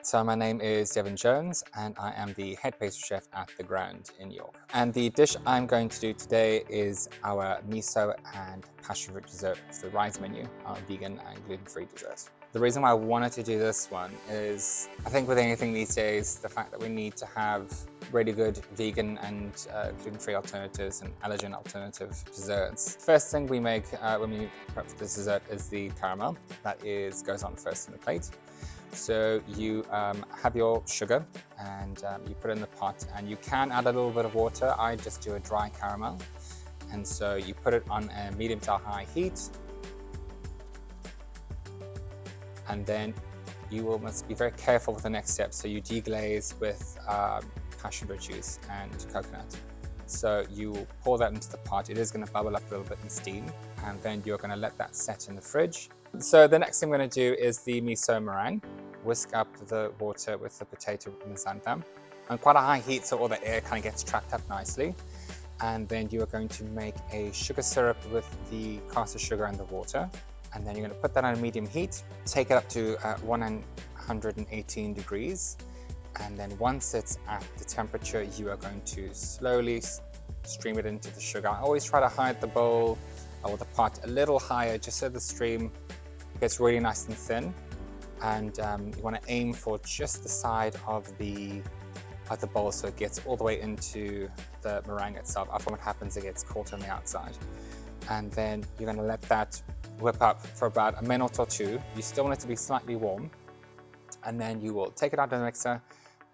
So my name is Devin Jones and I am the head pastry chef at The Ground in York. And the dish I'm going to do today is our miso and passion-fruit dessert. It's the rise menu, our vegan and gluten-free dessert. The reason why I wanted to do this one is, I think with anything these days, the fact that we need to have really good vegan and gluten-free alternatives and allergen alternative desserts. First thing we make when we prep for this dessert is the caramel. That goes on first in the plate. So you have your sugar and you put it in the pot, and you can add a little bit of water. I just do a dry caramel. And so you put it on a medium to high heat. And then you must be very careful with the next step. So you deglaze with passion fruit juice and coconut. So you pour that into the pot. It is going to bubble up a little bit in steam, and then you're going to let that set in the fridge. So the next thing we're going to do is the miso meringue. Whisk up the water with the potato and the xanthan on quite a high heat, so all the air kind of gets trapped up nicely. And then you are going to make a sugar syrup with the caster sugar and the water. And then you're going to put that on a medium heat, take it up to 118 degrees. And then once it's at the temperature, you are going to slowly stream it into the sugar. I always try to hide the bowl or the pot a little higher, just so the stream gets really nice and thin. And you want to aim for just the side of the bowl, so it gets all the way into the meringue itself. Often what happens, it gets caught on the outside. And then you're going to let that whip up for about a minute or two. You still want it to be slightly warm. And then you will take it out of the mixer,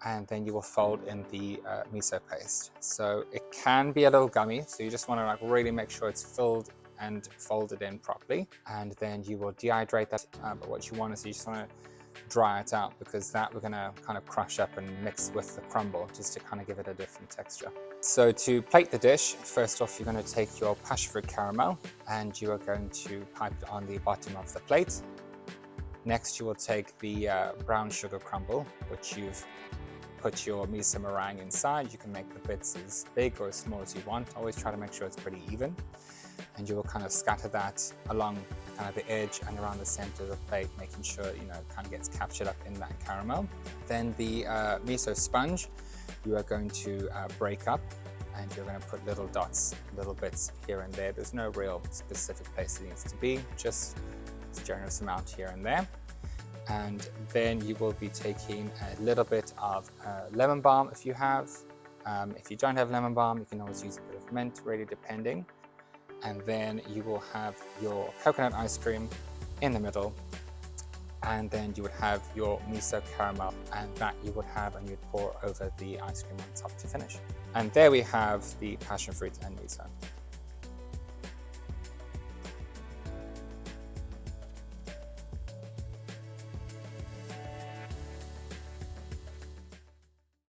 and then you will fold in the miso paste. So it can be a little gummy, so you just want to really make sure it's filled and fold it in properly. And then you will dehydrate that, but what you want is you just want to dry it out, because that we're going to kind of crush up and mix with the crumble just to kind of give it a different texture. So to plate the dish, first off, you're going to take your passion fruit caramel and you are going to pipe it on the bottom of the plate. Next, you will take the brown sugar crumble, which you've put your miso meringue inside. You can make the bits as big or as small as you want. Always try to make sure it's pretty even. And you will kind of scatter that along kind of the edge and around the center of the plate, making sure, it kind of gets captured up in that caramel. Then the miso sponge, you are going to break up, and you're going to put little dots, little bits here and there. There's no real specific place it needs to be, just a generous amount here and there. And then you will be taking a little bit of lemon balm if you have. If you don't have lemon balm, you can always use a bit of mint, really depending. And then you will have your coconut ice cream in the middle. And then you would have your miso caramel, and that you would have, and you'd pour over the ice cream on top to finish. And there we have the passion fruit and miso.